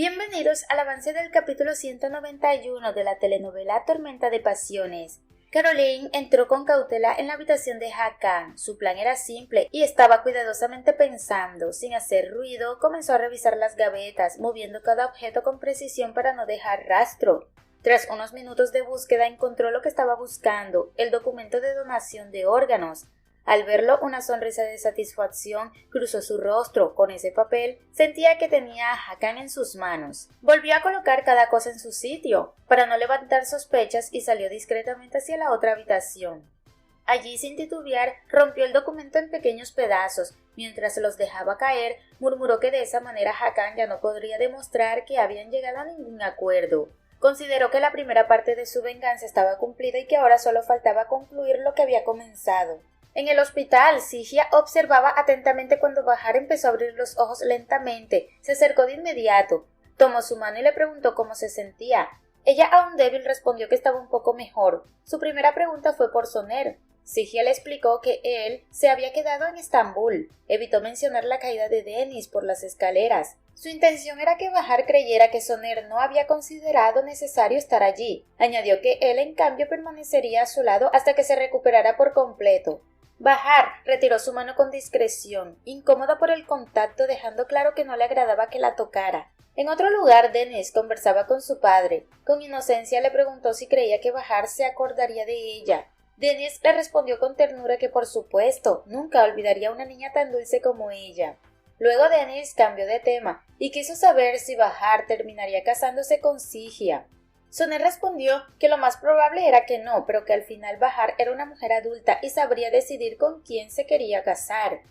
Bienvenidos al avance del capítulo 191 de la telenovela Tormenta de Pasiones. Caroline entró con cautela en la habitación de Hakan. Su plan era simple y estaba cuidadosamente pensando. Sin hacer ruido, comenzó a revisar las gavetas, moviendo cada objeto con precisión para no dejar rastro. Tras unos minutos de búsqueda encontró lo que estaba buscando, el documento de donación de órganos. Al verlo, una sonrisa de satisfacción cruzó su rostro. Con ese papel, sentía que tenía a Hakan en sus manos. Volvió a colocar cada cosa en su sitio, para no levantar sospechas, y salió discretamente hacia la otra habitación. Allí, sin titubear, rompió el documento en pequeños pedazos. Mientras los dejaba caer, murmuró que de esa manera Hakan ya no podría demostrar que habían llegado a ningún acuerdo. Consideró que la primera parte de su venganza estaba cumplida y que ahora solo faltaba concluir lo que había comenzado. En el hospital, Sigia observaba atentamente cuando Bahar empezó a abrir los ojos lentamente. Se acercó de inmediato, tomó su mano y le preguntó cómo se sentía. Ella, aún débil, respondió que estaba un poco mejor. Su primera pregunta fue por Soner. Sigia le explicó que él se había quedado en Estambul. Evitó mencionar la caída de Deniz por las escaleras. Su intención era que Bahar creyera que Soner no había considerado necesario estar allí. Añadió que él, en cambio, permanecería a su lado hasta que se recuperara por completo. Bahar retiró su mano con discreción, incómoda por el contacto, dejando claro que no le agradaba que la tocara. En otro lugar, Deniz conversaba con su padre. Con inocencia le preguntó si creía que Bahar se acordaría de ella. Deniz le respondió con ternura que por supuesto, nunca olvidaría a una niña tan dulce como ella. Luego Deniz cambió de tema y quiso saber si Bahar terminaría casándose con Sigia. Soner respondió que lo más probable era que no, pero que al final Bahar era una mujer adulta y sabría decidir con quién se quería casar.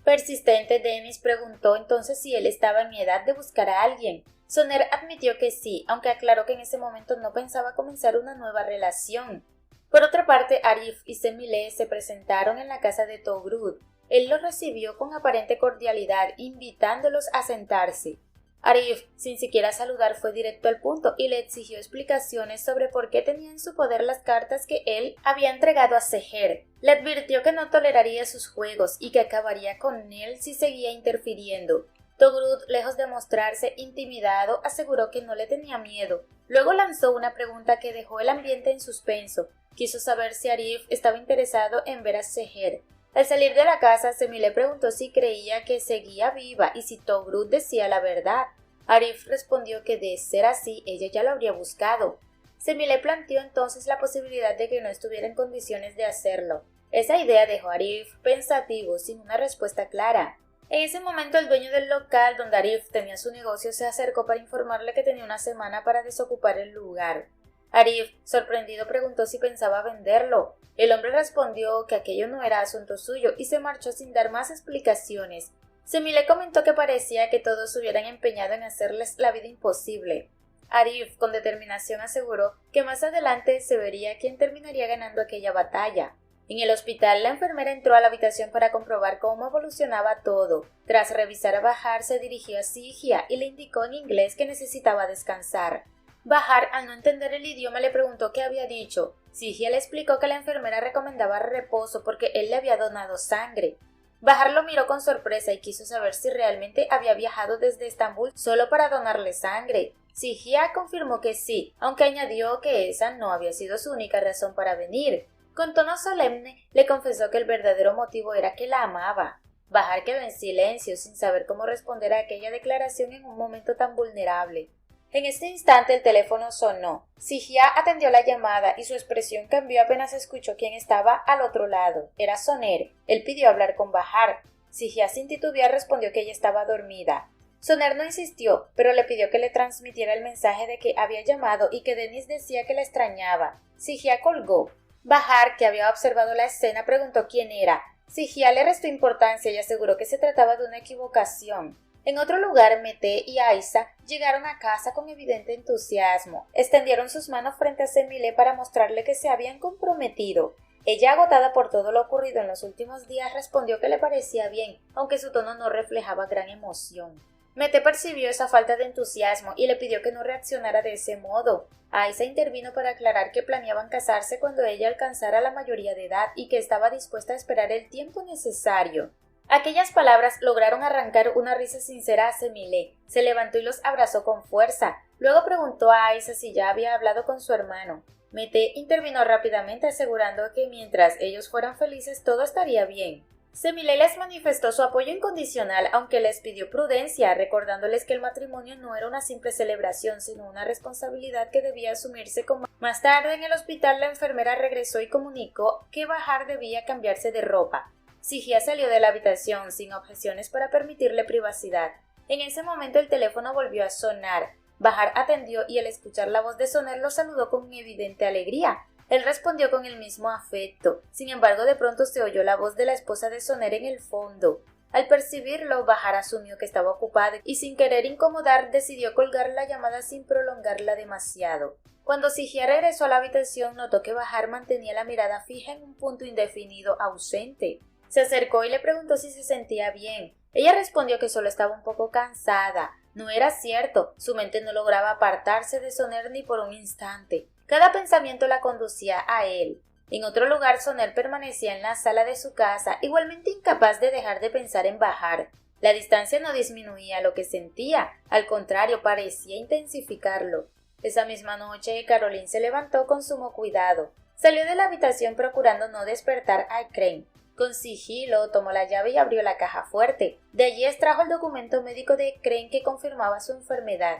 Persistente, Deniz preguntó entonces si él estaba en edad de buscar a alguien. Soner admitió que sí, aunque aclaró que en ese momento no pensaba comenzar una nueva relación. Por otra parte, Arif y Cemile se presentaron en la casa de Togrud. Él los recibió con aparente cordialidad, invitándolos a sentarse. Arif, sin siquiera saludar, fue directo al punto y le exigió explicaciones sobre por qué tenía en su poder las cartas que él había entregado a Seher. Le advirtió que no toleraría sus juegos y que acabaría con él si seguía interfiriendo. Togrud, lejos de mostrarse intimidado, aseguró que no le tenía miedo. Luego lanzó una pregunta que dejó el ambiente en suspenso. Quiso saber si Arif estaba interesado en ver a Seher. Al salir de la casa, Cemile preguntó si creía que seguía viva y si Togrud decía la verdad. Arif respondió que de ser así, ella ya lo habría buscado. Cemile planteó entonces la posibilidad de que no estuviera en condiciones de hacerlo. Esa idea dejó a Arif pensativo, sin una respuesta clara. En ese momento, el dueño del local donde Arif tenía su negocio se acercó para informarle que tenía una semana para desocupar el lugar. Arif, sorprendido, preguntó si pensaba venderlo. El hombre respondió que aquello no era asunto suyo y se marchó sin dar más explicaciones. Cemile comentó que parecía que todos se hubieran empeñado en hacerles la vida imposible. Arif, con determinación, aseguró que más adelante se vería quién terminaría ganando aquella batalla. En el hospital, la enfermera entró a la habitación para comprobar cómo evolucionaba todo. Tras revisar a Bahar, se dirigió a Sigia y le indicó en inglés que necesitaba descansar. Bahar, al no entender el idioma, le preguntó qué había dicho. Sigia le explicó que la enfermera recomendaba reposo porque él le había donado sangre. Bahar lo miró con sorpresa y quiso saber si realmente había viajado desde Estambul solo para donarle sangre. Sigia confirmó que sí, aunque añadió que esa no había sido su única razón para venir. Con tono solemne, le confesó que el verdadero motivo era que la amaba. Bahar quedó en silencio, sin saber cómo responder a aquella declaración en un momento tan vulnerable. En este instante el teléfono sonó. Sigia atendió la llamada y su expresión cambió apenas escuchó quién estaba al otro lado. Era Soner. Él pidió hablar con Bahar. Sigia, sin titubear, respondió que ella estaba dormida. Soner no insistió, pero le pidió que le transmitiera el mensaje de que había llamado y que Deniz decía que la extrañaba. Sigia colgó. Bahar, que había observado la escena, preguntó quién era. Sigia le restó importancia y aseguró que se trataba de una equivocación. En otro lugar, Mete y Aisa llegaron a casa con evidente entusiasmo. Extendieron sus manos frente a Cemile para mostrarle que se habían comprometido. Ella, agotada por todo lo ocurrido en los últimos días, respondió que le parecía bien, aunque su tono no reflejaba gran emoción. Mete percibió esa falta de entusiasmo y le pidió que no reaccionara de ese modo. Aisa intervino para aclarar que planeaban casarse cuando ella alcanzara la mayoría de edad y que estaba dispuesta a esperar el tiempo necesario. Aquellas palabras lograron arrancar una risa sincera a Semilé. Se levantó y los abrazó con fuerza. Luego preguntó a Aisa si ya había hablado con su hermano. Mete intervino rápidamente asegurando que mientras ellos fueran felices todo estaría bien. Semilé les manifestó su apoyo incondicional, aunque les pidió prudencia, recordándoles que el matrimonio no era una simple celebración, sino una responsabilidad que debía asumirse con... Más tarde en el hospital la enfermera regresó y comunicó que Bahar debía cambiarse de ropa. Sijia salió de la habitación sin objeciones para permitirle privacidad. En ese momento el teléfono volvió a sonar. Bahar atendió y al escuchar la voz de Soner lo saludó con evidente alegría. Él respondió con el mismo afecto. Sin embargo, de pronto se oyó la voz de la esposa de Soner en el fondo. Al percibirlo, Bahar asumió que estaba ocupado y sin querer incomodar decidió colgar la llamada sin prolongarla demasiado. Cuando Sijia regresó a la habitación, notó que Bahar mantenía la mirada fija en un punto indefinido ausente. Se acercó y le preguntó si se sentía bien. Ella respondió que solo estaba un poco cansada. No era cierto, su mente no lograba apartarse de Soner ni por un instante. Cada pensamiento la conducía a él. En otro lugar, Soner permanecía en la sala de su casa, igualmente incapaz de dejar de pensar en Bahar. La distancia no disminuía lo que sentía, al contrario, parecía intensificarlo. Esa misma noche, Caroline se levantó con sumo cuidado. Salió de la habitación procurando no despertar a Crane. Con sigilo tomó la llave y abrió la caja fuerte. De allí extrajo el documento médico de Crane que confirmaba su enfermedad.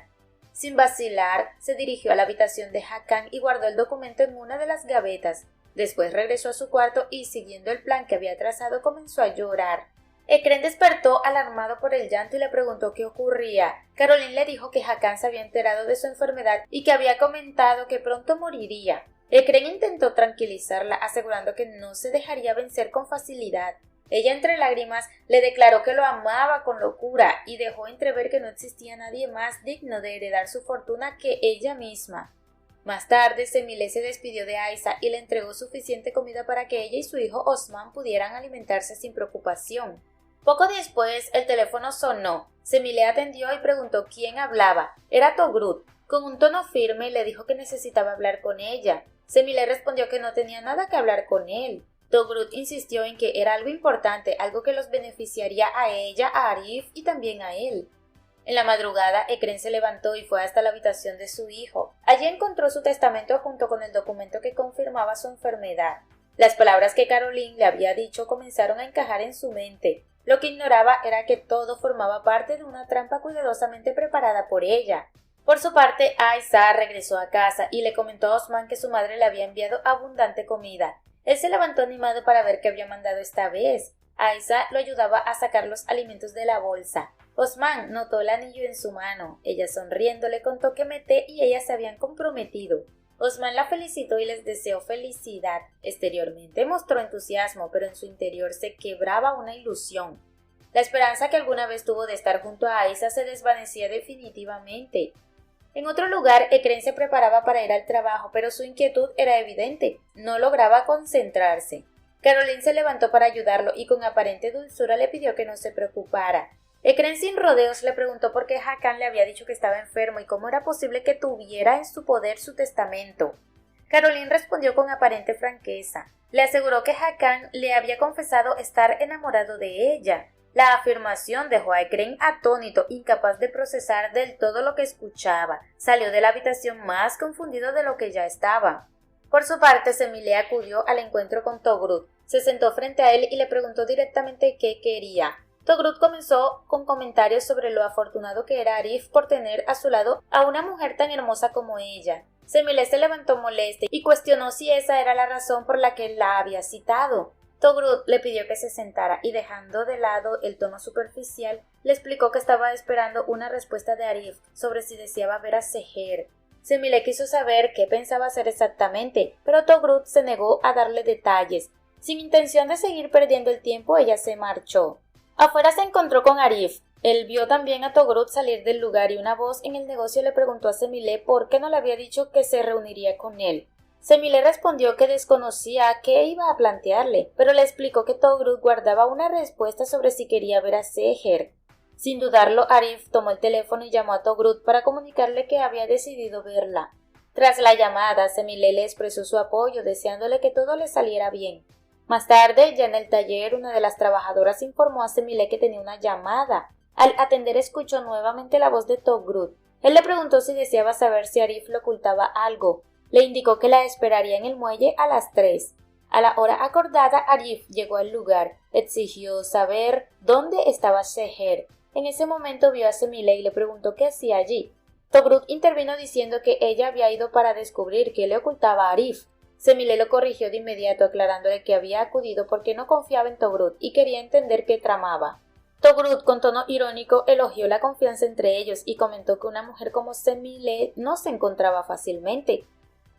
Sin vacilar, se dirigió a la habitación de Hakan y guardó el documento en una de las gavetas. Después regresó a su cuarto y, siguiendo el plan que había trazado, comenzó a llorar. Crane despertó alarmado por el llanto y le preguntó qué ocurría. Caroline le dijo que Hakan se había enterado de su enfermedad y que había comentado que pronto moriría. Crane intentó tranquilizarla, asegurando que no se dejaría vencer con facilidad. Ella, entre lágrimas, le declaró que lo amaba con locura y dejó entrever que no existía nadie más digno de heredar su fortuna que ella misma. Más tarde, Semilé se despidió de Aisa y le entregó suficiente comida para que ella y su hijo Osman pudieran alimentarse sin preocupación. Poco después, el teléfono sonó. Semilé atendió y preguntó quién hablaba. Era Togrut. Con un tono firme le dijo que necesitaba hablar con ella. Semilé respondió que no tenía nada que hablar con él. Togrut insistió en que era algo importante, algo que los beneficiaría a ella, a Arif y también a él. En la madrugada, Crane se levantó y fue hasta la habitación de su hijo. Allí encontró su testamento junto con el documento que confirmaba su enfermedad. Las palabras que Caroline le había dicho comenzaron a encajar en su mente. Lo que ignoraba era que todo formaba parte de una trampa cuidadosamente preparada por ella. Por su parte, Aisa regresó a casa y le comentó a Osman que su madre le había enviado abundante comida. Él se levantó animado para ver qué había mandado esta vez. Aisa lo ayudaba a sacar los alimentos de la bolsa. Osman notó el anillo en su mano. Ella sonriendo le contó que Mete y ella se habían comprometido. Osman la felicitó y les deseó felicidad. Exteriormente mostró entusiasmo, pero en su interior se quebraba una ilusión. La esperanza que alguna vez tuvo de estar junto a Aisa se desvanecía definitivamente. En otro lugar, Crane se preparaba para ir al trabajo, pero su inquietud era evidente. No lograba concentrarse. Caroline se levantó para ayudarlo y con aparente dulzura le pidió que no se preocupara. Crane sin rodeos le preguntó por qué Hakan le había dicho que estaba enfermo y cómo era posible que tuviera en su poder su testamento. Caroline respondió con aparente franqueza. Le aseguró que Hakan le había confesado estar enamorado de ella. La afirmación dejó a Crane atónito, incapaz de procesar del todo lo que escuchaba. Salió de la habitación más confundido de lo que ya estaba. Por su parte, Semilé acudió al encuentro con Togrut. Se sentó frente a él y le preguntó directamente qué quería. Togrut comenzó con comentarios sobre lo afortunado que era Arif por tener a su lado a una mujer tan hermosa como ella. Semilé se levantó molesta y cuestionó si esa era la razón por la que él la había citado. Togrut le pidió que se sentara y, dejando de lado el tono superficial, le explicó que estaba esperando una respuesta de Arif sobre si deseaba ver a Seher. Semilé quiso saber qué pensaba hacer exactamente, pero Togrut se negó a darle detalles. Sin intención de seguir perdiendo el tiempo, ella se marchó. Afuera se encontró con Arif. Él vio también a Togrut salir del lugar y una voz en el negocio le preguntó a Semilé por qué no le había dicho que se reuniría con él. Semilé respondió que desconocía qué iba a plantearle, pero le explicó que Togrut guardaba una respuesta sobre si quería ver a Seher. Sin dudarlo, Arif tomó el teléfono y llamó a Togrut para comunicarle que había decidido verla. Tras la llamada, Semilé le expresó su apoyo, deseándole que todo le saliera bien. Más tarde, ya en el taller, una de las trabajadoras informó a Semile que tenía una llamada. Al atender escuchó nuevamente la voz de Togruta. Él le preguntó si deseaba saber si Arif le ocultaba algo. Le indicó que la esperaría en el muelle a las 3. A la hora acordada, Arif llegó al lugar. Exigió saber dónde estaba Seher. En ese momento vio a Semile y le preguntó qué hacía allí. Togruta intervino diciendo que ella había ido para descubrir qué le ocultaba a Arif. Semile lo corrigió de inmediato, aclarándole que había acudido porque no confiaba en Togruta y quería entender qué tramaba. Togruta, con tono irónico, elogió la confianza entre ellos y comentó que una mujer como Semile no se encontraba fácilmente.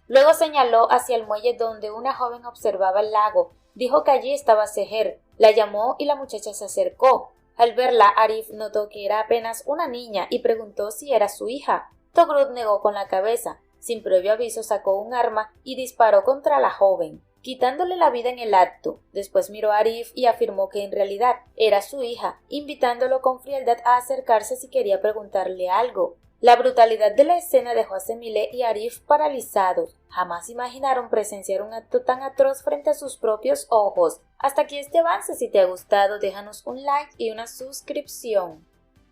Luego señaló hacia el muelle donde una joven observaba el lago. Dijo que allí estaba Seher. La llamó y la muchacha se acercó. Al verla, Arif notó que era apenas una niña y preguntó si era su hija. Togruta negó con la cabeza. Sin previo aviso sacó un arma y disparó contra la joven, quitándole la vida en el acto. Después miró a Arif y afirmó que en realidad era su hija, invitándolo con frialdad a acercarse si quería preguntarle algo. La brutalidad de la escena dejó a Semile y Arif paralizados. Jamás imaginaron presenciar un acto tan atroz frente a sus propios ojos. Hasta aquí este avance. Si te ha gustado, déjanos un like y una suscripción.